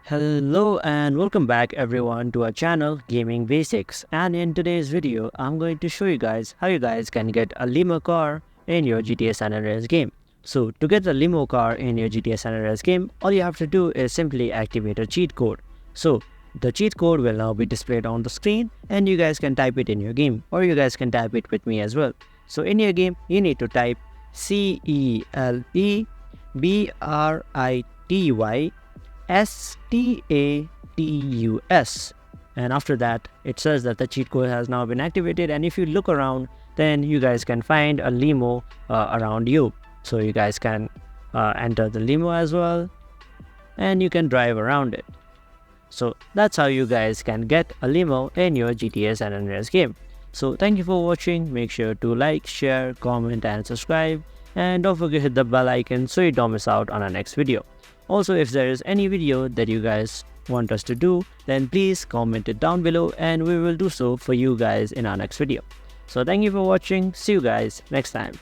Hello and welcome back everyone to our channel Gaming Basics, and in today's video I'm going to show you guys how you guys can get a limo car in your GTA San Andreas game. So to get the limo car in your GTA San Andreas game, all you have to do is simply activate a cheat code. So the cheat code will now be displayed on the screen and you guys can type it in your game, or you guys can type it with me as well. So in your game you need to type CELEBRITY STATUS, and after that it says that the cheat code has now been activated, and if you look around then you guys can find a limo around you. So you guys can enter the limo as well and you can drive around it. So that's how you guys can get a limo in your GTA San Andreas game. So thank you for watching. Make sure to like, share, comment and subscribe, and don't forget to hit the bell icon so you don't miss out on our next video. Also, if there is any video that you guys want us to do, then please comment it down below and we will do so for you guys in our next video. So thank you for watching. See you guys next time.